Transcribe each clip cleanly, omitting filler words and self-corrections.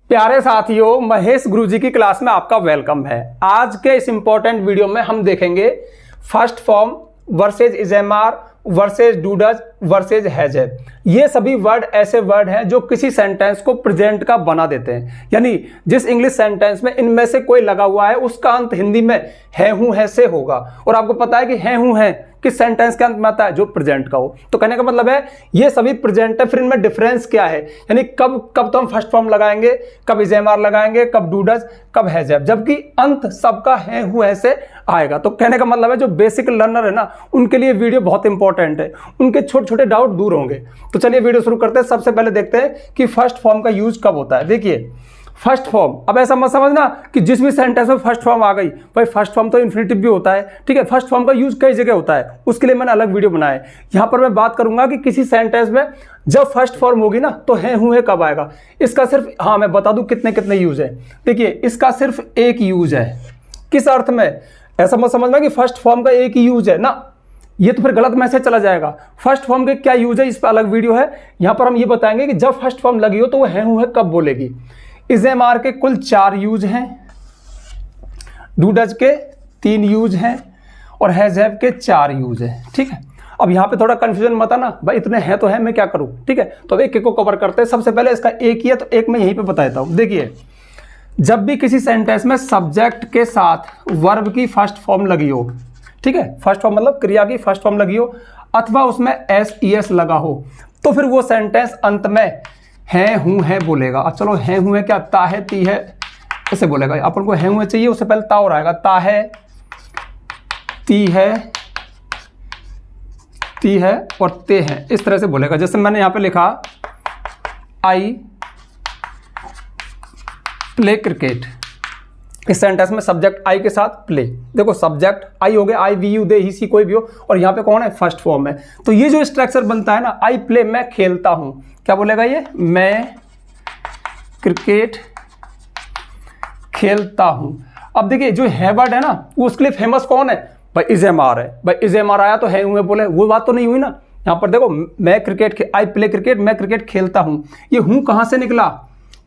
प्यारे साथियों, महेश गुरुजी की क्लास में आपका वेलकम है। आज के इस इंपॉर्टेंट वीडियो में हम देखेंगे first form versus is am are versus do does versus has have. ये सभी वर्ड ऐसे वर्ड हैं जो किसी सेंटेंस को प्रेजेंट का बना देते हैं, यानी जिस इंग्लिश सेंटेंस में इनमें से कोई लगा हुआ है उसका अंत हिंदी में है हूं है से होगा। और आपको पता है कि है हूं है किस सेंटेंस के अंत में आता है, जो प्रेजेंट का हो। तो कहने का मतलब है ये सभी प्रेजेंट है। फिर इनमें डिफरेंस क्या है, यानी कब कब तो हम फर्स्ट फॉर्म लगाएंगे, कब इजेमार लगाएंगे, कब डूडज, कब हैजब, जबकि अंत सबका है हूं है से आएगा। तो कहने का मतलब है जो बेसिक लर्नर है ना, उनके लिए वीडियो बहुत इंपॉर्टेंट है, उनके छोटे छोटे डाउट दूर होंगे। तो चलिए वीडियो शुरू करते हैं। सबसे पहले देखते हैं कि फर्स्ट फॉर्म का यूज कब होता है। देखिए फर्स्ट फॉर्म, अब ऐसा मत समझना कि जिस भी सेंटेंस में फर्स्ट फॉर्म आ गई, भाई फर्स्ट फॉर्म तो इन्फिनिटिव भी होता है, ठीक है। फर्स्ट फॉर्म का यूज कई जगह होता है, उसके लिए मैंने अलग वीडियो बनाया है। यहां पर मैं बात करूंगा कि किसी सेंटेंस में जब फर्स्ट फॉर्म होगी ना तो है हूं है कब आएगा। इसका सिर्फ मैं बता दूं कितने कितने यूज है। देखिए इसका सिर्फ एक यूज है। किस अर्थ में, ऐसा मत समझना कि फर्स्ट फॉर्म का एक ही यूज है ना, ये तो फिर गलत मैसेज चला जाएगा। फर्स्ट फॉर्म के क्या यूज है इस पर अलग वीडियो है। यहां पर हम ये बताएंगे कि जब फर्स्ट फॉर्म लगी हो तो वो है हूं है कब बोलेगी। इजेमार के कुल 4 यूज हैं, डूडज के 3 यूज हैं और हैजब के 4 यूज हैं, ठीक है। अब यहाँ पे थोड़ा कंफ्यूजन मत आना, भाई इतने हैं तो है, मैं क्या करूँ, ठीक है। तो अब एक एक को कवर करते हैं। सबसे पहले इसका एक ही है तो एक मैं यहीं पे बता देता हूँ। देखिए जब भी किसी सेंटेंस में सब्जेक्ट के साथ वर्ब की फर्स्ट फॉर्म लगी हो, ठीक है, फर्स्ट फॉर्म मतलब क्रिया की फर्स्ट फॉर्म लगी हो, अथवा उसमें एस ई एस लगा हो, तो फिर वो सेंटेंस अंत में है हूं है बोलेगा। अब चलो है हूं है क्या, ता है ती है ऐसे बोलेगा। अपन को है हूं है चाहिए, उससे पहले ता और आएगा, ता है ती है और ते है, इस तरह से बोलेगा। जैसे मैंने यहां पे लिखा आई प्ले क्रिकेट, इस सेंटेंस में सब्जेक्ट आई के साथ प्ले। देखो सब्जेक्ट आई हो गया, आई वी यू दे ही सी कोई भी हो, और यहाँ पे कौन है, फर्स्ट फॉर्म है। तो ये जो स्ट्रक्चर बनता है ना, आई प्ले मैं खेलता हूं, क्या बोलेगा ये, मैं क्रिकेट खेलता हूं। अब देखिए जो है वर्ड है ना, उसके लिए फेमस कौन है, भाई इजेमार है। भाई इजेमार आया तो है हूं बोले, वो बात तो नहीं हुई ना। यहाँ पर देखो मैं क्रिकेट, आई प्ले क्रिकेट, मैं क्रिकेट खेलता हूं, ये हूं कहां से निकला,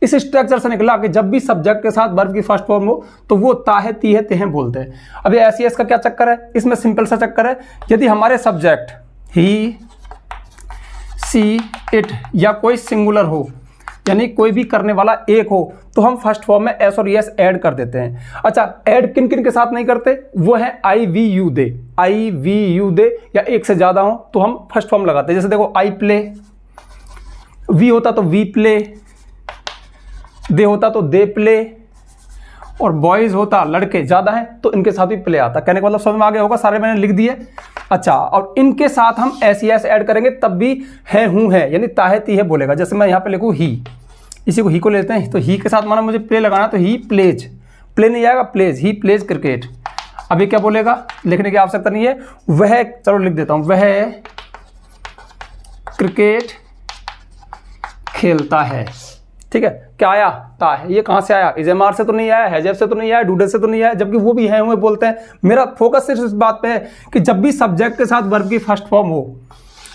इस स्ट्रक्चर से निकला कि जब भी सब्जेक्ट के साथ वर्ब की फर्स्ट फॉर्म हो तो वो ता है ती है ते हैं बोलते हैं। अब ये एस का क्या चक्कर है, इसमें सिंपल सा चक्कर है, यदि हमारे सब्जेक्ट ही सी इट या कोई सिंगुलर हो, यानी कोई भी करने वाला एक हो, तो हम फर्स्ट फॉर्म में एस और यस ऐड कर देते हैं। अच्छा ऐड किन किन के साथ नहीं करते, वो है I we you they, I we you they या एक से ज्यादा हो तो हम फर्स्ट फॉर्म लगाते हैं। जैसे देखो आई प्ले, वी होता तो वी प्ले, दे होता तो दे प्ले, और बॉयज होता लड़के ज्यादा हैं तो इनके साथ भी प्ले आता। कहने का मतलब समझ में आ गया होगा, सारे मैंने लिख दिए। अच्छा और इनके साथ हम एस ऐड करेंगे तब भी है हूं है, यानी ता है ती है बोलेगा। जैसे मैं यहाँ पे लिखूँ ही, इसी को ही को लेते हैं, तो ही के साथ माना मुझे प्ले लगाना, तो ही प्लेज, प्ले नहीं आएगा प्लेज, ही प्लेज क्रिकेट। अभी क्या बोलेगा, लिखने की आवश्यकता नहीं है, वह, चलो लिख देता हूं, वह क्रिकेट खेलता है, ठीक है। क्या आया, ता है, ये कहां से आया, इजेमार से तो नहीं आया, हैजब से तो नहीं आया, डूडज से तो नहीं आया, जबकि वो भी है हुए बोलते हैं। मेरा फोकस सिर्फ इस बात पे है कि जब भी सब्जेक्ट के साथ वर्ब की फर्स्ट फॉर्म हो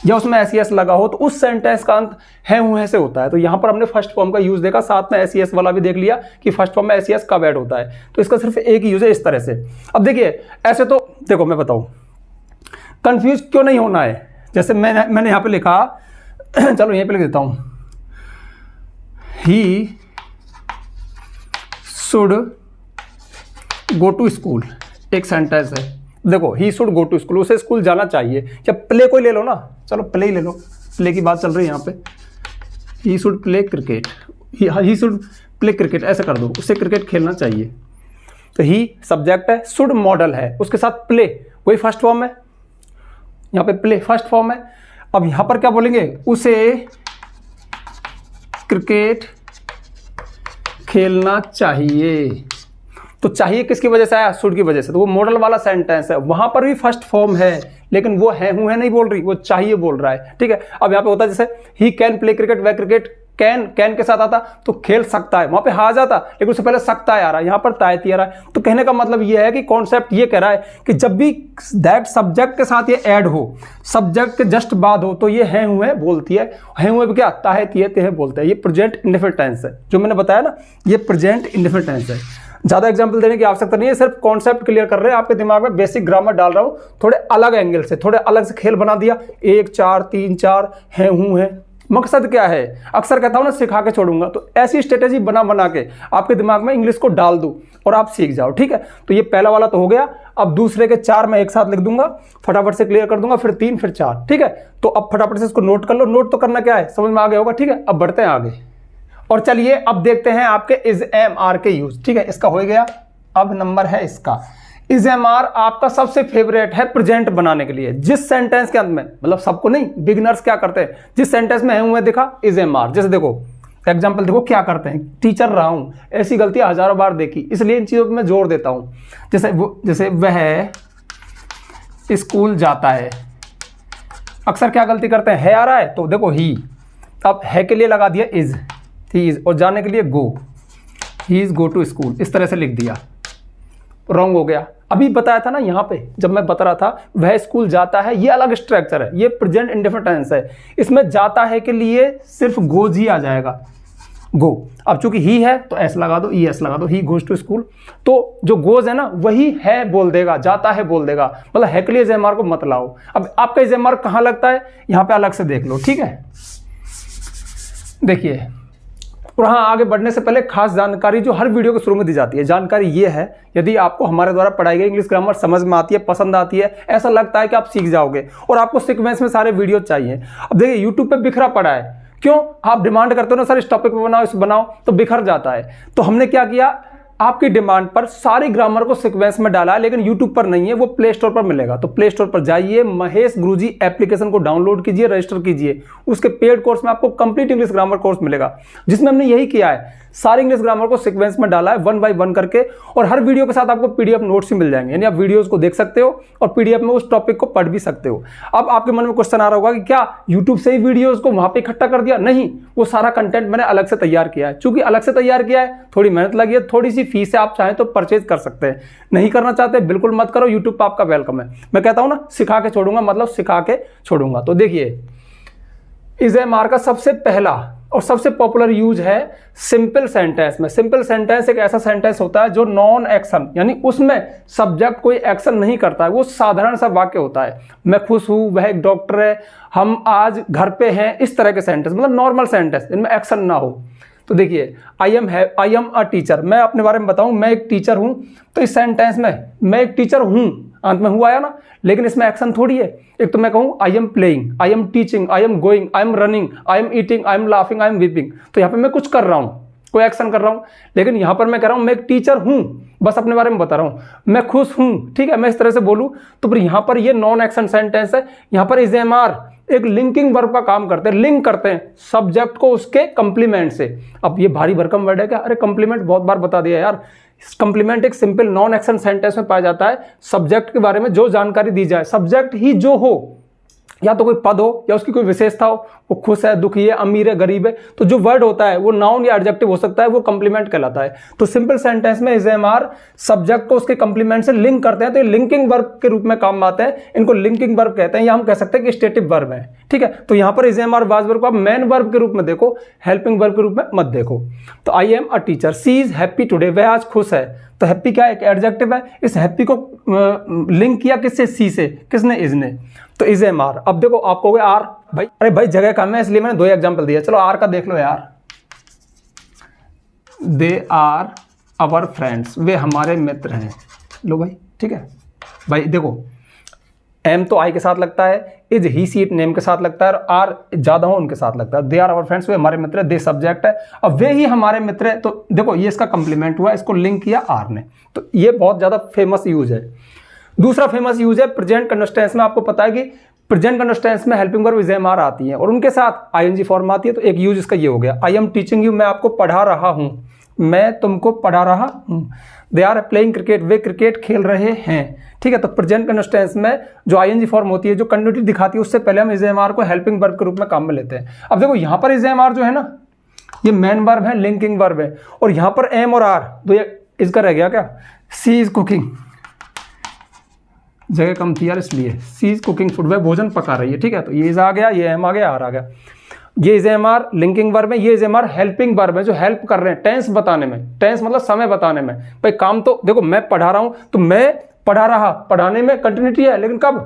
या उसमें एस ई एस लगा हो तो उस सेंटेंस का अंत है हुए से होता है। तो यहां पर हमने फर्स्ट फॉर्म का यूज देखा, साथ में एस ई एस वाला भी देख लिया कि फर्स्ट फॉर्म में एस ई एस कब ऐड होता है। तो इसका सिर्फ एक ही यूज है इस तरह से। अब देखिए ऐसे तो देखो मैं बताऊं, कंफ्यूज क्यों नहीं होना है। जैसे मैंने यहां पर लिखा, चलो यहीं पर लिख देता हूं, He should go to school, एक सेंटेंस है। देखो he should go to school, उसे स्कूल जाना चाहिए। या प्ले कोई ले लो ना, चलो प्ले ही ले लो, प्ले की बात चल रही है यहाँ पे। he should play cricket, he should play cricket ऐसे कर दो, उसे क्रिकेट खेलना चाहिए। तो he सब्जेक्ट है, should मॉडल है, उसके साथ प्ले वही फर्स्ट फॉर्म है, यहाँ पे प्ले फर्स्ट फॉर्म है। अब यहाँ पर क्या बोलेंगे, उसे क्रिकेट खेलना चाहिए। तो चाहिए किसकी वजह से आया, शुड की वजह से, तो वो मॉडल वाला सेंटेंस है, वहां पर भी फर्स्ट फॉर्म है, लेकिन वो है हूं है नहीं बोल रही, वो चाहिए बोल रहा है, ठीक है। अब यहाँ पे होता है जैसे ही कैन प्ले क्रिकेट, वह क्रिकेट कैन के साथ आता तो खेल सकता है, वहां पे हा जाता, लेकिन उससे पहले सकता है आ रहा है, यहां पर तायती आ रहा है। तो कहने का मतलब ये है कि कॉन्सेप्ट ये कह रहा है कि जब भी दैट सब्जेक्ट के साथ ये ऐड हो, सब्जेक्ट के जस्ट बाद हो, तो ये हैं हुए बोलती है। हैं हुए क्या, ताहती है, तेह बोलते हैं। ये प्रेजेंट इंडेफिनिट टेंस है, जो मैंने बताया ना, ये प्रेजेंट इंडेफिनिट टेंस है। ज्यादा एग्जांपल देने की आवश्यकता नहीं है, सिर्फ कॉन्सेप्ट क्लियर कर रहे हैं, आपके दिमाग में बेसिक ग्रामर डाल रहा हूं, थोड़े अलग एंगल से, थोड़े अलग से खेल बना दिया। 1 4 3 4 हैं हूं है। मकसद क्या है, अक्सर कहता हूं ना सिखा के छोड़ूंगा, तो ऐसी स्ट्रेटेजी बना के आपके दिमाग में इंग्लिश को डाल दूं और आप सीख जाओ, ठीक है। तो ये पहला वाला तो हो गया। अब दूसरे के 4 मैं एक साथ लिख दूंगा, फटाफट से क्लियर कर दूंगा, फिर 3 फिर 4, ठीक है। तो अब फटाफट से इसको नोट कर लो। नोट तो करना क्या है, समझ में आ गया होगा, ठीक है। अब बढ़ते हैं आगे और चलिए अब देखते हैं आपके इज एम आर के यूज, ठीक है। इसका हो गया। अब नंबर है इसका, इज एम आर आपका सबसे फेवरेट है प्रेजेंट बनाने के लिए। जिस सेंटेंस के अंत में, मतलब सबको नहीं, बिगिनर्स क्या करते हैं, जिस सेंटेंस में है हुए देखा इज एम आर, जैसे देखो एग्जाम्पल देखो क्या करते हैं, टीचर रहा हूं, ऐसी गलतियां हजारों बार देखी, इसलिए इन चीजों पर मैं जोर देता हूं। जैसे वह स्कूल जाता है, अक्सर क्या गलती करते हैं, है आ रहा है तो देखो ही, अब है के लिए लगा दिया इज, ही इज, और जाने के लिए go, he is go to school, इस तरह से लिख दिया, रॉन्ग हो गया। अभी बताया था ना यहां पे जब मैं बता रहा था वह स्कूल जाता है, ये अलग स्ट्रक्चर है, ये प्रेजेंट इंडेफिनिट टेंस है। इसमें जाता है के लिए सिर्फ गोज ही आ जाएगा, गो। अब चूंकि ही है तो एस लगा दो, ई एस लगा दो, ही गोज टू स्कूल। तो जो गोज है ना वही है बोल देगा, जाता है बोल देगा, मतलब है के लिए इज़ेमार को मत लाओ। अब आपका इज़ेमार कहां लगता है, यहां पे अलग से देख लो, ठीक है। देखिए, और हाँ, आगे बढ़ने से पहले खास जानकारी जो हर वीडियो के शुरू में दी जाती है, जानकारी ये है, यदि आपको हमारे द्वारा पढ़ाई गई इंग्लिश ग्रामर समझ में आती है, पसंद आती है, ऐसा लगता है कि आप सीख जाओगे और आपको सीक्वेंस में सारे वीडियो चाहिए। अब देखिए यूट्यूब पे बिखरा पड़ा है, क्यों, आप डिमांड करते हो ना सर इस टॉपिक पे बनाओ, इस बनाओ, तो बिखर जाता है। तो हमने क्या किया, आपकी डिमांड पर सारी ग्रामर को सीक्वेंस में डाला है, लेकिन यूट्यूब पर नहीं है, वो प्ले स्टोर पर मिलेगा। तो प्ले स्टोर पर जाइए, महेश गुरुजी एप्लीकेशन को डाउनलोड कीजिए, रजिस्टर कीजिए। उसके पेड कोर्स में आपको कंप्लीट इंग्लिश ग्रामर कोर्स मिलेगा, जिसमें हमने यही किया है, सारी इंग्लिश ग्रामर को सीक्वेंस में डाला है 1 बाय 1 करके, और हर वीडियो के साथ आपको पीडीएफ नोट्स भी मिल जाएंगे, यानी आप वीडियोस को देख सकते हो और पीडीएफ में उस टॉपिक को पढ़ भी सकते हो। अब आपके मन में क्वेश्चन आ रहा होगा कि क्या यूट्यूब से ही वीडियोस को वहां पे इकट्ठा कर दिया? नहीं, वो सारा कंटेंट मैंने अलग से तैयार किया है। चूंकि अलग से तैयार किया है, थोड़ी मेहनत लगी है, थोड़ी सी फीस है, आप चाहें तो परचेज कर सकते हैं। नहीं करना चाहते बिल्कुल मत करो, यूट्यूब पर आपका वेलकम है। मैं कहता हूं ना सिखा के छोड़ूंगा, मतलब सिखा के छोड़ूंगा। तो देखिए, इज़ेमार का सबसे पहला और सबसे पॉपुलर यूज है सिंपल सेंटेंस में। सिंपल सेंटेंस एक ऐसा सेंटेंस होता है जो नॉन एक्शन, यानी उसमें सब्जेक्ट कोई एक्शन नहीं करता है, वो साधारण सा वाक्य होता है। मैं खुश हूं, वह एक डॉक्टर है, हम आज घर पे हैं, इस तरह के सेंटेंस, मतलब नॉर्मल सेंटेंस, इनमें एक्शन ना हो। तो देखिए, आई एम अ टीचर, मैं अपने बारे में बताऊं, मैं एक टीचर हूं, तो इस सेंटेंस में मैं एक टीचर हूं, अंत में हुआ आया ना, लेकिन इसमें एक्शन थोड़ी है। एक तो मैं कहूं I am playing, I am teaching, I am going, I am running, I am eating, I am laughing, I am weeping, तो यहाँ पे मैं कुछ कर रहा हूं, कोई एक्शन कर रहा हूं। लेकिन यहां पर मैं कह रहा हूं मैं एक टीचर हूं, बस अपने बारे में बता रहा हूं, मैं खुश हूं, ठीक है, मैं इस तरह से बोलूं, तो फिर यहां पर ये नॉन एक्शन सेंटेंस है। यहां पर इज़ेमार एक लिंकिंग वर्ब का काम करते हैं, लिंक करते हैं सब्जेक्ट को उसके कंप्लीमेंट से। अब ये भारी भरकम वर्ड है क्या? अरे कंप्लीमेंट बहुत बार बता दिया यार। कंप्लीमेंट एक सिंपल नॉन एक्शन सेंटेंस में पाया जाता है। सब्जेक्ट के बारे में जो जानकारी दी जाए, सब्जेक्ट ही जो हो, या तो कोई पद हो या उसकी कोई विशेषता हो, वो खुश है, दुखी है, अमीर है, गरीब है, तो जो वर्ड होता है वो नाउन या एडजेक्टिव हो सकता है, वो कंप्लीमेंट कहलाता है। तो सिंपल सेंटेंस में इज़ेमार सब्जेक्ट को उसके कंप्लीमेंट से लिंक करते हैं, तो ये लिंकिंग वर्ब के रूप में काम आते हैं, इनको लिंकिंग वर्ब कहते हैं, या हम कह सकते हैं कि स्टेटिव वर्ब है, ठीक है। तो यहां पर इज़ेमार वाज वर्ब को आप मेन वर्ब के रूप में देखो, हेल्पिंग वर्ब के रूप में मत देखो। तो I am a teacher, she is happy today, वह आज खुश है, तो हैप्पी क्या है? एक एडजेक्टिव है। इस हैप्पी को लिंक किया किससे? सी से। किसने? इज़ने। तो इज़ेमार। अब देखो आप कहोगे आर, भाई अरे भाई जगह कम है इसलिए मैंने 2 एग्जांपल दिया, चलो आर का देख लो यार। दे आर आवर फ्रेंड्स, वे हमारे मित्र हैं। लो भाई, ठीक है भाई। देखो एम तो आई के साथ लगता है, is he see it name के साथ लगता है, और आर ज्यादा हो उनके साथ लगता है। दे आर आवर फ्रेंड्स, वे हमारे मित्र है, दे सब्जेक्ट है, अब वे ही हमारे मित्र है। तो देखो ये इसका कंप्लीमेंट हुआ, इसको लिंक किया आर ने। तो ये बहुत ज्यादा फेमस यूज है। दूसरा फेमस यूज है प्रेजेंट कंटिन्यूअस टेंस में। आपको पता है कि प्रेजेंट कंटिन्यूअस टेंस में हेल्पिंग वर्ब इज़ेमार आती है और उनके साथ आईएनजी फॉर्म आती है। तो एक यूज इसका ये हो गया, आई एम टीचिंग यू, मैं आपको पढ़ा रहा हूं, मैं तुमको पढ़ा रहा हूं। दे आर प्लेइंग क्रिकेट, वे क्रिकेट खेल रहे हैं, ठीक है। तो प्रेजेंट कंटिन्यूअस टेंस में जो आईएनजी फॉर्म होती है, जो कंटिन्यूटी दिखाती है, उससे पहले हम इज़ेमार को हेल्पिंग वर्ब के रूप में काम में लेते हैं। अब देखो यहां पर इज़ेमार जो है ना, ये मेन वर्ब है, लिंकिंग वर्ब है। और यहां पर एम और आर तो ये इसका रह गया क्या, सी इज कुकिंग, जगह कम थी यार इसलिए, सी इज कुकिंग फूड, वह भोजन पका रही है, ठीक है। तो ये इज आ गया, ये एम आ गया, आर आ गया। ये is am are linking verb है, ये is am are helping verb है, जो हेल्प कर रहे हैं टेंस बताने में। टेंस मतलब समय बताने में। भाई काम तो देखो मैं पढ़ा रहा हूं तो मैं पढ़ा रहा, पढ़ाने में कंटिन्यूटी है, लेकिन कब,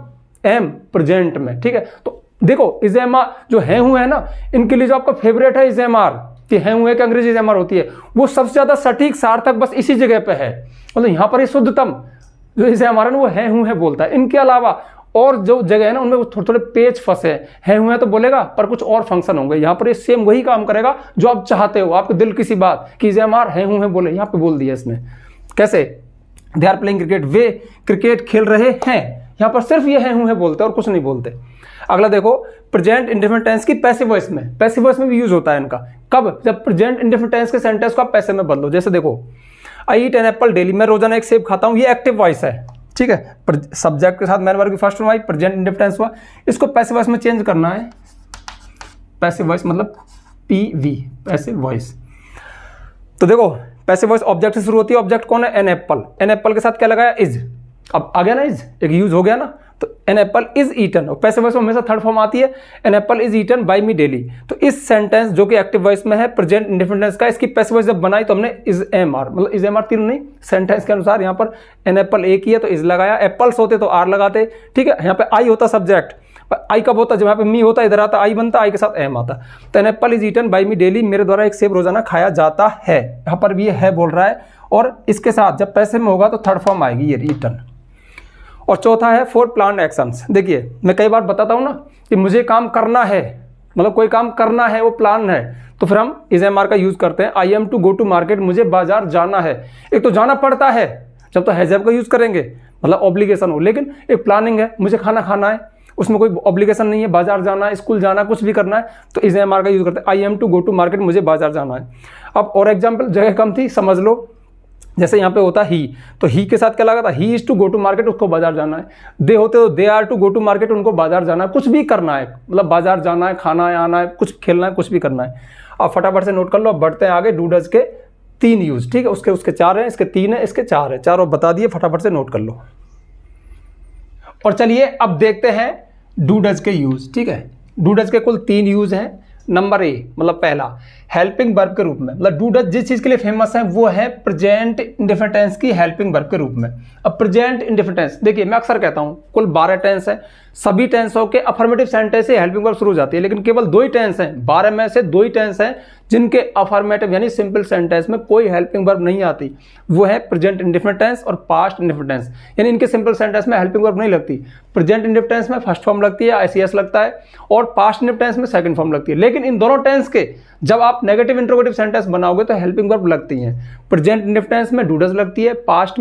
एम प्रेजेंट में, ठीक है। तो देखो इज एम आर जो है हूं है ना, इनके लिए जो आपका फेवरेट है इज एम आर, कि है हूं कि अंग्रेजी इज एम आर होती है, वो सबसे ज्यादा सटीक सार्थक बस इसी जगह पे है। मतलब यहां पर ये शुद्धतम जो इसे हमारा ना वो है हूं है बोलता है। इनके अलावा और जो जगह है ना उनमें थोड़े थोड़े पेच फंसे हैं, हूं है तो बोलेगा पर कुछ और फंक्शन होंगे। यहाँ पर ये सेम वही काम करेगा जो आप चाहते हो, आपके दिल किसी बात कि इसे हमारा है हूं है बोले, यहाँ पे बोल दिया इसने। कैसे, दे आर प्लेइंग क्रिकेट, वे क्रिकेट खेल रहे हैं, यहाँ पर सिर्फ ये है हूं है बोलते और कुछ नहीं बोलते। अगला देखो प्रेजेंट इंडेफिनिट टेंस की पैसिव वॉइस में, पैसिव वॉइस में भी यूज होता है इनका। कब, जब प्रेजेंट इंडेफिनिट टेंस के सेंटेंस को आप पैसिव में बदलो। जैसे देखो आई ईट एन एप्पल डेली, मैं रोजाना एक सेब खाता हूं, ये एक्टिव वॉइस है, ठीक है। सब्जेक्ट के साथ मैन वर्ब की first form I, present indefinite tense हुआ, इसको पैसिव वॉइस में चेंज करना है। पैसिव वॉइस मतलब पीवी, पैसिव वॉइस। तो देखो पैसिव वॉइस ऑब्जेक्ट से शुरू होती है, ऑब्जेक्ट कौन है, एन एप्पल। एन एप्पल के साथ क्या लगाया, इज, अब आ गया ना इज, एक यूज हो गया ना। तो एन एप्पल इज ईटन, और पैसिव वॉइस में हमेशा थर्ड फॉर्म आती है, an apple is eaten by me daily. तो इस सेंटेंस जो कि एक्टिव वॉइस में है प्रेजेंट इंडेफिनिट टेंस का, इसकी पैसिव वॉइस जब बनाई तो हमने इज एम आर, मतलब इज एम आर तीनों नहीं, सेंटेंस के अनुसार यहाँ पर एन एप्पल एक ही है तो इज लगाया, एप्पल्स होते तो आर लगाते, ठीक है। यहाँ पे आई होता सब्जेक्ट, आई कब होता, जब यहाँ पे मी होता इधर आता आई बनता, आई के साथ एम आता। तो an apple is eaten by me daily, मेरे द्वारा एक सेब रोजाना खाया जाता है, यहाँ पर भी ये है बोल रहा है। और इसके साथ जब पैसिव में होगा तो थर्ड फॉर्म आएगी ये ईटन। और चौथा है फॉर प्लान एक्शंस। देखिए मैं कई बार बताता हूं ना कि मुझे काम करना है, मतलब कोई काम करना है वो प्लान है, तो फिर हम इज एम आर का यूज करते हैं। I am to go to market, मुझे बाजार जाना है। एक तो जाना पड़ता है, जब तो हैजब का यूज करेंगे मतलब ऑब्लिगेशन हो, लेकिन एक प्लानिंग है, मुझे खाना खाना है, उसमें कोई ऑब्लिगेशन नहीं है, बाजार जाना है, स्कूल जाना है, कुछ भी करना है, तो इज एम आर का यूज करते हैं। I am to go to market, मुझे बाजार जाना है। अब और एग्जाम्पल, जगह कम थी, समझ लो। जैसे यहाँ पे होता ही, तो ही के साथ क्या लगा था, he is to go to market, उसको बाजार जाना है। दे होते तो they are to go to market, उनको बाजार जाना है, कुछ भी करना है, मतलब बाजार जाना है, खाना है, आना है, कुछ खेलना है, कुछ भी करना है। अब फटाफट से नोट कर लो। अब बढ़ते हैं आगे, डू डज के 3 यूज, ठीक है। उसके 4 हैं, इसके 3 है, इसके 4 है, चारों बता दिए, फटाफट से नोट कर लो। और चलिए अब देखते हैं डू डज के यूज, ठीक है। डू डज के कुल 3 यूज हैं। नंबर ए मतलब पहला हेल्पिंग वर्ब के रूप में, मतलब डू डज जिस चीज के लिए फेमस है वो है प्रेजेंट इंडेफिनिट टेंस की हेल्पिंग वर्ब के रूप में। अब प्रेजेंट इंडेफिनिट टेंस, देखिए मैं अक्सर कहता हूं कुल 12 टेंस है, सभी टेंसों के अफर्मेटिव सेंटेंस से हेल्पिंग वर्ब शुरू हो जाती है, लेकिन केवल 2 ही टेंस हैं, 12 में से 2 ही टेंस हैं जिनके अफर्मेटिव यानी सिंपल सेंटेंस में कोई हेल्पिंग वर्ब नहीं आती। वो है प्रेजेंट इंडेफिनिट टेंस और पास्ट इंडेफिनिट टेंस, यानी इनके सिंपल सेंटेंस में हेल्पिंग वर्ब नहीं लगती। प्रेजेंट इंडेफिनिट टेंस में फर्स्ट फॉर्म लगती है, आईसीएस लगता है, और पास्ट इंडेफिनिट टेंस में सेकंड फॉर्म लगती है। लेकिन इन दोनों टेंस के जब आप नेगेटिव इंट्रोगेटिव सेंटेंस बनाओगे तो हेल्पिंग वर्ब लगती हैं। प्रेजेंट इंडेफिनिट टेंस में डू डज लगती है, पास्ट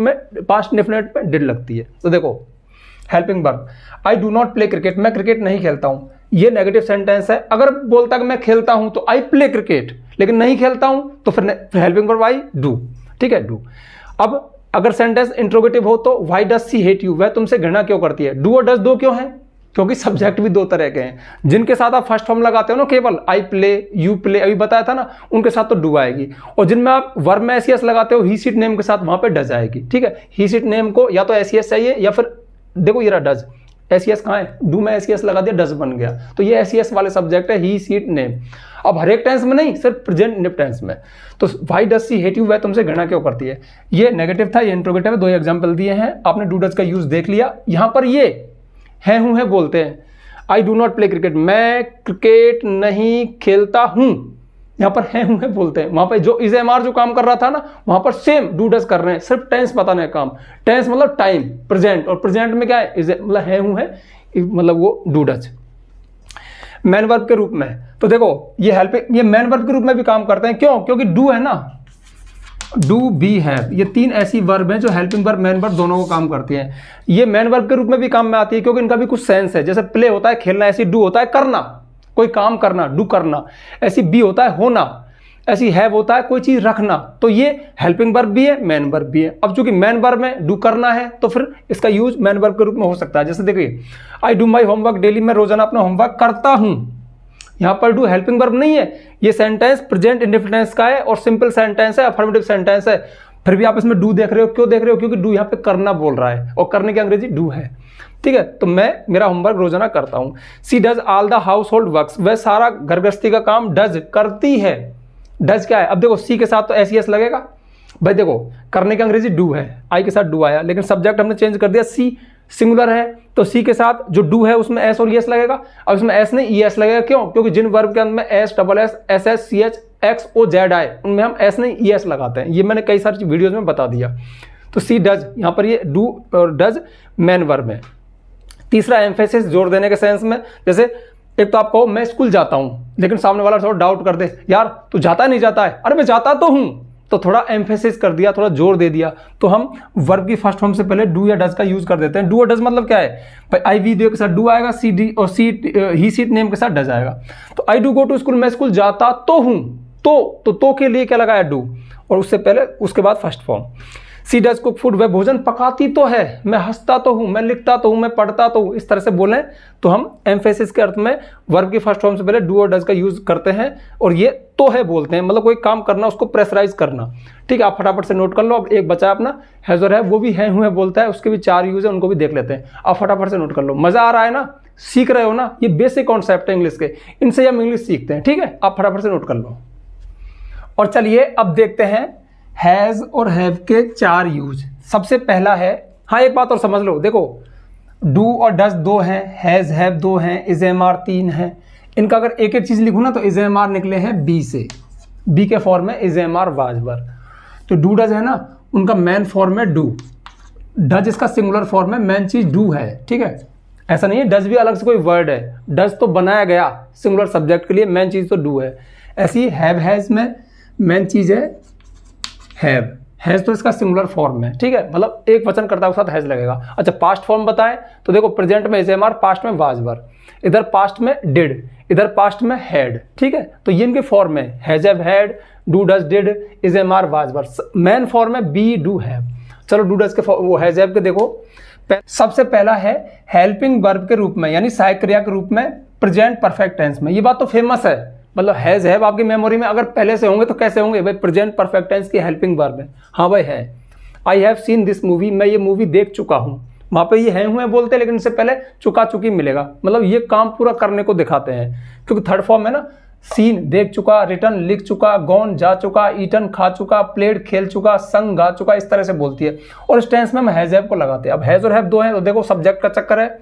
इंडेफिनिट में डिड लगती है। तो देखो helping verb, I do not play cricket, मैं क्रिकेट नहीं खेलता हूं, ये नेगेटिव सेंटेंस है। अगर बोलता कि मैं खेलता हूं तो आई प्ले क्रिकेट, लेकिन नहीं खेलता हूं तो फिर हेल्पिंग वर्ब आई डू, ठीक है, डू। अब अगर सेंटेंस इंट्रोगेटिव हो तो why does she hate you, वह तुमसे घृणा क्यों करती है। डू और डज 2 क्यों है, क्योंकि सब्जेक्ट भी 2 तरह के हैं। जिनके साथ आप फर्स्ट फॉर्म लगाते हो ना, केवल आई प्ले, यू प्ले, अभी बताया था ना, उनके साथ तो डू आएगी। और जिनमें आप वर्ब में एसीएस लगाते हो ही सीट नेम के साथ, वहां पे डज आएगी, ठीक है। ही सीट नेम को या तो एसीएस चाहिए या फिर देखो ये रहा डज, एसीएस कहाँ है, डू में एसीएस लगा दिया, डज बन गया, तो ये एसीएस वाले सब्जेक्ट है, ही सीट नेम। अब हर एक टेंस में नहीं, सिर्फ प्रेजेंट इंडेफिनिट टेंस में। तो why does she hate you, वह तुमसे घृणा क्यों करती है, ये नेगेटिव था, ये इंट्रोगेटिव है। 2 एग्जांपल दिए हैं, आपने डू डज का यूज देख लिया। यहां पर ये है हूं है बोलते हैं, I do not play cricket, मैं क्रिकेट नहीं खेलता हूं, यहां पर है हूं है बोलते हैं। वहां पर जो इज एम आर जो काम कर रहा था ना, वहां पर सेम डू डज कर रहे हैं, सिर्फ टेंस बताने का काम। टेंस मतलब टाइम, प्रेजेंट, और प्रेजेंट में क्या है, इज मतलब है हूं है, मतलब वो डू डज। मैन वर्ब के रूप में, तो देखो ये हेल्पिंग, ये मैन वर्ब के रूप में भी काम करते हैं। क्यों, क्योंकि डू है ना, डू बी हैव, ये 3 ऐसी वर्ब हैं जो हेल्पिंग वर्ब मैन वर्ब दोनों को काम करती हैं। ये मैन वर्ब के रूप में भी काम में आती है क्योंकि इनका भी कुछ सेंस है। जैसे प्ले होता है खेलना, ऐसी डू होता है करना, कोई काम करना, डू करना। ऐसी बी होता है होना, ऐसी हैव होता है कोई चीज रखना। तो ये हेल्पिंग वर्ब भी है, मैन वर्ब भी है। अब चूंकि मैन वर्ब में डू करना है तो फिर इसका यूज मैन वर्ब के रूप में हो सकता है। जैसे देखिए I do my homework daily, मैं रोजाना अपना होमवर्क करता हूं, यहाँ पर डू हेल्पिंग वर्ब नहीं है, ये सेंटेंस प्रेजेंट इंडेफिनिट का है और सिंपल सेंटेंस है, अफर्मेटिव सेंटेंस है। फिर भी आप इसमें डू देख रहे हो, क्यों देख रहे हो? क्योंकि डू यहाँ पे करना बोल रहा है और करने की अंग्रेजी डू है, ठीक है। तो मैं मेरा होमवर्क रोजाना करता हूँ। She does all the household works, वह सारा घर गृहस्थी का काम डज करती है। डज क्या है? अब देखो सी के साथ तो एस लगेगा भाई, देखो करने की अंग्रेजी डू है, आई के साथ डू आया, लेकिन सब्जेक्ट हमने चेंज कर दिया, सी सिंगुलर है तो सी के साथ जो डू है उसमें एस और एस लगेगा। अब इसमें एस नहीं ई एस लगेगा, क्यों? क्योंकि जिन वर्ब के अंदर में S double S S S C H X O Z आए उनमें हम एस नहीं ई एस लगाते हैं, ये मैंने कई सारी वीडियोज में बता दिया। तो सी डज, यहाँ पर ये डू और डज मेन वर्ब है। तीसरा एम्फेसिस, जोर देने के सेंस में, जैसे एक तो आप कहो मैं स्कूल जाता हूं, लेकिन सामने वाला थोड़ा डाउट कर दे, यार तू जाता नहीं जाता है, अरे मैं जाता तो हूं, तो थोड़ा एम्फेसिस कर दिया, थोड़ा जोर दे दिया, तो हम वर्ब की फर्स्ट फॉर्म से पहले डू या डज का यूज कर देते हैं। डू और डज मतलब क्या है भाई, आई वी के साथ डू आएगा, सी डी और सी ही सीट नेम के साथ डज आएगा। तो I do go to school, मैं स्कूल जाता तो हूं, तो के लिए क्या लगाया? डू, और उससे पहले उसके बाद first form. She does cook food, वह भोजन पकाती तो है, मैं हंसता तो हूं, मैं लिखता तो हूं, मैं पढ़ता तो हूं, इस तरह से बोलें तो हम एम्फेसिस के अर्थ में वर्ब की फर्स्ट फॉर्म से पहले डू और डज का यूज करते हैं, और ये तो है बोलते हैं, मतलब कोई काम करना, उसको प्रेशराइज करना, ठीक है। आप फटाफट से नोट कर लो। अब एक बचा अपना हैज और है, वो भी है हुए बोलता है, उसके भी 4 यूज है, उनको भी देख लेते हैं। आप फटाफट से नोट कर लो। मजा आ रहा है ना, सीख रहे हो ना, ये बेसिक कॉन्सेप्ट है इंग्लिश के, इनसे हम इंग्लिश सीखते हैं, ठीक है। आप फटाफट से नोट कर लो। और चलिए अब देखते हैं हैज और हैव के 4 यूज। सबसे पहला है, हाँ एक बात और समझ लो, देखो डू और डज 2 हैं, हैज हैव 2 हैं, इज एम आर 3 हैं। इनका अगर एक एक चीज लिखूं ना तो इज एम आर निकले हैं बी से, बी के फॉर्म में इज एम आर वाजवर। तो डू डज है ना, उनका मेन फॉर्म है डू, डज इसका सिंगुलर फॉर्म है, मेन चीज डू है, ठीक है। ऐसा नहीं है डज भी अलग से कोई वर्ड है, डज तो बनाया गया सिंगुलर सब्जेक्ट के लिए, मेन चीज तो डू है। ऐसी हैव हैज में मेन चीज है हैव, हैज तो इसका सिंगुलर फॉर्म है, ठीक है, मतलब एक वचन कर्ता के साथ हैज लगेगा। अच्छा पास्ट फॉर्म बताएं तो देखो प्रेजेंट में इज एम आर, पास्ट में वाज वर, इधर पास्ट में डिड, इधर पास्ट में हैड, ठीक है। तो ये इनके फॉर्म है, has have had, do does did, is am are was were. Main form है बी डू हैव। चलो डू डज के वो हैज हैव के देखो, सबसे पहला है हेल्पिंग वर्ब के रूप में, यानी सहायक क्रिया के रूप में प्रेजेंट परफेक्ट टेंस में। ये बात तो फेमस है, मतलब हैज हैव आपकी मेमोरी में अगर पहले से होंगे तो कैसे होंगे भाई, प्रेजेंट परफेक्ट टेंस की हेल्पिंग वर्ब है। हाँ भाई है, I have seen this movie, मैं ये मूवी देख चुका हूं, वहां पे ये है हुए बोलते हैं, लेकिन इससे पहले चुका चुकी मिलेगा, मतलब ये काम पूरा करने को दिखाते हैं, क्योंकि थर्ड फॉर्म है ना, सीन देख चुका, रिटर्न लिख चुका, गॉन जा चुका, ईटन खा चुका, प्लेड खेल चुका, संग गा चुका, इस तरह से बोलती है। और इस टेंस में हम हैज हैव को लगाते हैं। अब हैज और हैव 2 हैं तो देखो सब्जेक्ट का चक्कर है,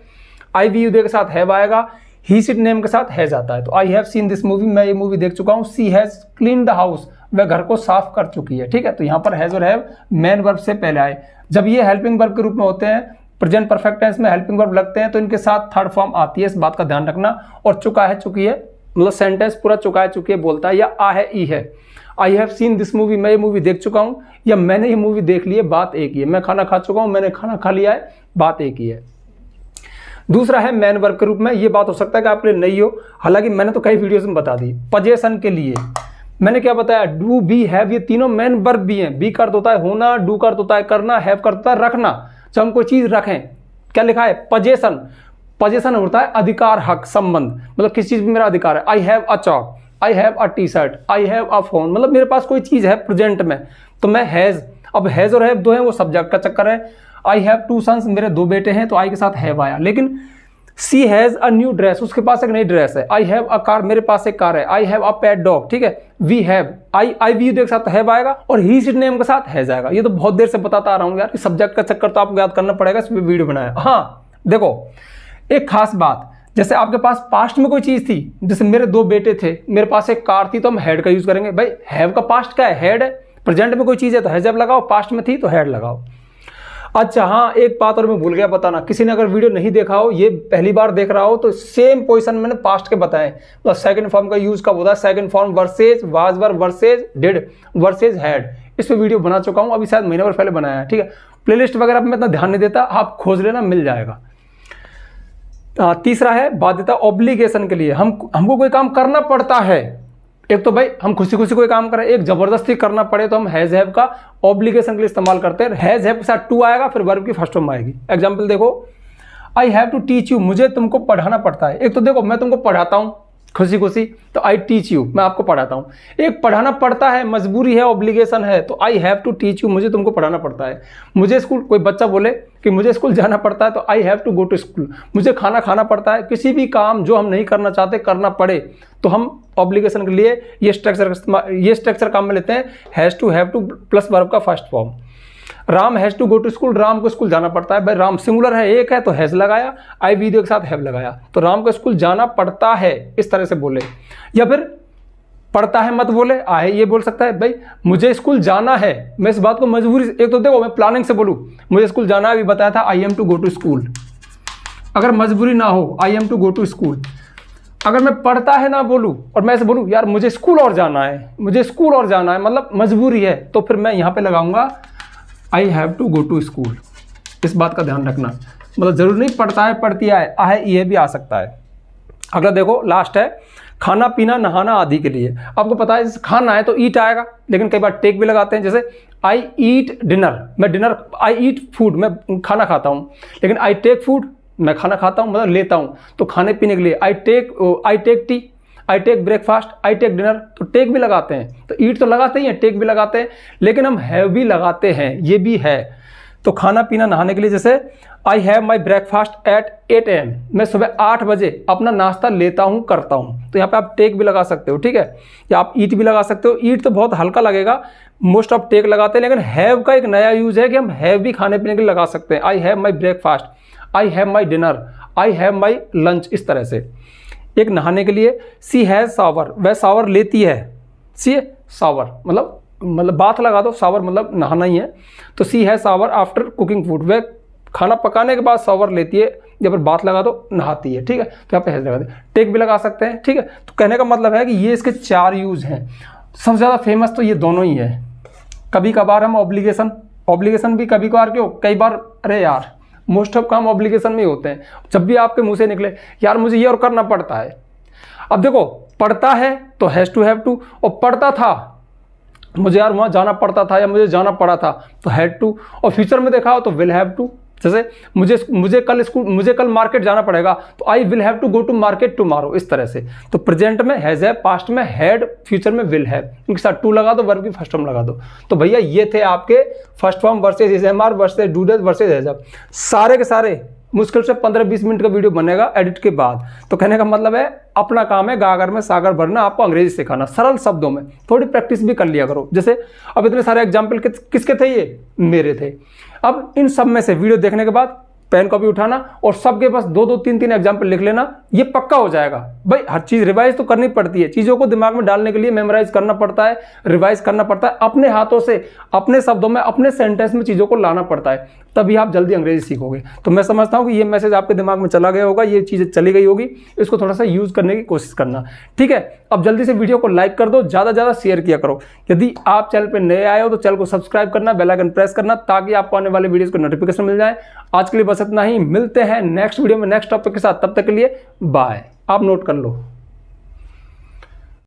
आई वी यू के साथ हैव आएगा, ही सिट नेम के साथ हैज आता है। तो I have seen this movie, मैं ये मूवी देख चुका हूँ। सी हैज क्लीन द हाउस, वह घर को साफ कर चुकी है, ठीक है। तो यहाँ पर हैज और हैव मेन वर्ब से पहले आए। जब ये हेल्पिंग वर्ब के रूप में होते हैं, प्रेजेंट परफेक्ट टेंस में हेल्पिंग वर्ब लगते हैं, तो इनके साथ थर्ड फॉर्म आती है, इस बात का ध्यान रखना। और चुका है चुकी है, मतलब सेंटेंस पूरा चुका है चुकी है बोलता है, या आ है ई है। I have seen this movie, मैं ये मूवी देख चुका हूँ, या मैंने ये मूवी देख ली है, बात एक ही है। मैं खाना खा चुका हूँ, मैंने खाना खा लिया है, बात एक ही है। दूसरा है मेन वर्ब के रूप में, ये बात हो सकता है कि आपके लिए नहीं हो, हालांकि मैंने तो कई वीडियोस में बता दी। पोजेशन के लिए मैंने क्या बताया, डू बी हैव, ये तीनों मेन वर्ब भी हैं। बी का अर्थ होता है होना, डू का अर्थ होता है करना, हैव का अर्थ होता है रखना। जब हम कोई चीज रखें, क्या लिखा है पोजेशन, पोजेशन होता है अधिकार, हक, संबंध, मतलब किस चीज में मेरा अधिकार है। I have a chalk, I have a T shirt, I have a phone, मतलब मेरे पास कोई चीज है प्रेजेंट में, तो मैं हैज। अब हैज और हैव 2 हैं, वो सब्जेक्ट का चक्कर है। आई हैव 2 सन्स, मेरे 2 बेटे हैं, तो आई के साथ हैव आया। लेकिन सी हैज अ न्यू ड्रेस, उसके पास एक नई ड्रेस है। आई हैव अ कार, मेरे पास एक कार है। I have a pet dog, ठीक है। वी हैव, आई वी के साथ हैव आएगा, और ही सिट नेम के साथ हैज आएगा। ये तो बहुत देर से बताता आ रहा हूँ यार कि सब्जेक्ट का चक्कर तो आपको याद करना पड़ेगा, इस वीडियो बनाया। हाँ देखो एक खास बात, जैसे आपके पास पास्ट में कोई चीज थी, जैसे मेरे 2 बेटे थे, मेरे पास एक कार थी, तो हम हैड का यूज करेंगे। भाई हैव का पास्ट क्या है, हैड है। प्रेजेंट में कोई चीज है तो हैज हैव लगाओ, पास्ट में थी तो हैड लगाओ। अच्छा हाँ एक बात और मैं भूल गया बताना, किसी ने अगर वीडियो नहीं देखा हो, ये पहली बार देख रहा हो, तो सेम पोजीशन मैंने पास्ट के बताए, मतलब सेकंड फॉर्म का यूज कब होता है, second form versus was were versus did versus had. इस पे वीडियो बना चुका हूं, अभी शायद महीने भर पहले बनाया है, ठीक है। प्लेलिस्ट वगैरह पे मैं इतना ध्यान नहीं देता, आप खोज लेना मिल जाएगा। तीसरा है बाध्यता, ऑब्लिगेशन के लिए हमको कोई काम करना पड़ता है। एक तो भाई हम खुशी खुशी कोई काम करें, एक जबरदस्ती करना पड़े तो हम हैज हैव का ऑब्लिगेशन के लिए इस्तेमाल करते हैं। हैज हैव के साथ टू आएगा, फिर वर्ब की फर्स्ट फॉर्म आएगी। एग्जांपल देखो, I have to teach you, मुझे तुमको पढ़ाना पड़ता है। एक तो देखो मैं तुमको पढ़ाता हूं, खुशी खुशी, तो आई टीच यू, मैं आपको पढ़ाता हूँ। एक पढ़ाना पड़ता है, मजबूरी है, ऑब्लिगेशन है, तो I have to teach you, मुझे तुमको पढ़ाना पड़ता है। मुझे स्कूल, कोई बच्चा बोले कि मुझे स्कूल जाना पड़ता है, तो I have to go to school, मुझे खाना खाना पड़ता है। किसी भी काम जो हम नहीं करना चाहते करना पड़े तो हम ऑब्लिगेशन के लिए ये स्ट्रक्चर काम में लेते हैं, has to, have to plus verb का first form. Ram has to go to school, Ram को स्कूल जाना पड़ता है। भाई राम सिंगुलर है, एक है, तो हैज़ लगाया, आई वीडियो के साथ हैव लगाया, तो राम को स्कूल जाना पड़ता है, इस तरह से बोले। या फिर पढ़ता है मत बोले, आहे ये बोल सकता है, भाई मुझे स्कूल जाना है, मैं इस बात को मजबूरी से, एक तो देखो मैं प्लानिंग से बोलूँ मुझे स्कूल जाना है, अभी बताया था I am to go to school. अगर मजबूरी ना हो I am to go to school, अगर मैं पढ़ता है ना बोलूँ और मैं ऐसे बोलूँ यार मुझे स्कूल और जाना है, मुझे स्कूल और जाना है, मतलब मजबूरी है, तो फिर मैं यहाँ पे लगाऊंगा I have to go to school. इस बात का ध्यान रखना, मतलब जरूर नहीं पढ़ता है पढ़ती है, आहे ये भी आ सकता है। अगला देखो लास्ट है खाना पीना नहाना आदि के लिए। आपको पता है खाना है तो ईट आएगा, लेकिन कई बार टेक भी लगाते हैं, जैसे आई ईट डिनर, मैं डिनर, आई ईट फूड, मैं खाना खाता हूँ, लेकिन आई टेक फूड, मैं खाना खाता हूँ, मतलब लेता हूँ, तो खाने पीने के लिए I take tea, I take breakfast, I take dinner, तो टेक भी लगाते हैं। तो ईट तो लगाते ही हैं, टेक भी लगाते हैं, लेकिन हम हैव भी लगाते हैं, ये भी है। तो खाना पीना नहाने के लिए जैसे I have my breakfast at 8 AM, मैं सुबह 8 बजे अपना नाश्ता लेता हूँ करता हूँ, तो यहाँ पे आप टेक भी लगा सकते हो, ठीक है, या आप ईट भी लगा सकते हो। ईट तो बहुत हल्का लगेगा, मोस्ट ऑफ टेक लगाते हैं, लेकिन हैव का एक नया यूज है कि हम हैव भी खाने पीने के लिए लगा सकते हैं। I have my breakfast, I have my dinner, I have my lunch, इस तरह से। एक नहाने के लिए सी हैज शावर, वह शावर लेती है, सी शावर मतलब बाथ लगा दो, शावर मतलब नहाना ही है, तो she has shower after cooking food, वह खाना पकाने के बाद शावर लेती है, या फिर बाथ लगा दो नहाती है, ठीक है, तो यहाँ पे हैज लगा दे। टेक भी लगा सकते हैं, ठीक है। तो कहने का मतलब है कि ये इसके 4 यूज हैं। सबसे ज़्यादा फेमस तो ये दोनों ही है। कभी कभार हम ऑब्लिगेशन भी कभी कभार, क्यों कई बार, अरे यार मोस्ट ऑफ काम ऑब्लिगेशन में ही होते हैं। जब भी आपके मुंह से निकले यार मुझे ये और करना पड़ता है, अब देखो पढ़ता है तो हैज़ टू, हैव टू, और पढ़ता था मुझे यार वहाँ जाना पड़ता था या मुझे जाना पड़ा था, तो हैड टू, और फ्यूचर में देखा हो तो विल हैव टू। जैसे मुझे कल मार्केट जाना पड़ेगा, तो I will have to go to market tomorrow, इस तरह से। तो प्रेजेंट में हैज है, पास्ट में हैड, फ्यूचर में विल हैव, इनके साथ टू लगा दो, वर्ब की फर्स्ट फॉर्म लगा दो। तो भैया ये थे आपके first form versus is am are versus do does versus has have. सारे के सारे मुश्किल से 15-20 मिनट का वीडियो बनेगा एडिट के बाद। तो कहने का मतलब है अपना काम है गागर में सागर भरना, आपको अंग्रेजी सिखाना सरल शब्दों में, थोड़ी प्रैक्टिस भी कर लिया करो। जैसे अब इतने सारे एग्जाम्पल किसके थे, ये मेरे थे। अब इन सब में से वीडियो देखने के बाद पेन कॉपी उठाना और सबके पास 2-2, 3-3 एग्जाम्पल लिख लेना, ये पक्का हो जाएगा। भाई हर चीज़ रिवाइज तो करनी पड़ती है, चीज़ों को दिमाग में डालने के लिए मेमोराइज करना पड़ता है, रिवाइज करना पड़ता है, अपने हाथों से, अपने शब्दों में, अपने सेंटेंस में चीज़ों को लाना पड़ता है, तभी आप जल्दी अंग्रेजी सीखोगे। तो मैं समझता हूँ कि ये मैसेज आपके दिमाग में चला गया होगा, ये चीज़ें चली गई होगी, इसको थोड़ा सा यूज़ करने की कोशिश करना, ठीक है। अब जल्दी से वीडियो को लाइक कर दो, ज़्यादा से ज़्यादा शेयर किया करो। यदि आप चैनल पर नए आए हो तो चैनल को सब्सक्राइब करना, बेल आइकन प्रेस करना, ताकि आपको आने वाले वीडियोज़ को नोटिफिकेशन मिल जाए। आज के लिए बस इतना ही, मिलते हैं नेक्स्ट वीडियो में नेक्स्ट टॉपिक के साथ, तब तक के लिए बाय। आप नोट कर लो।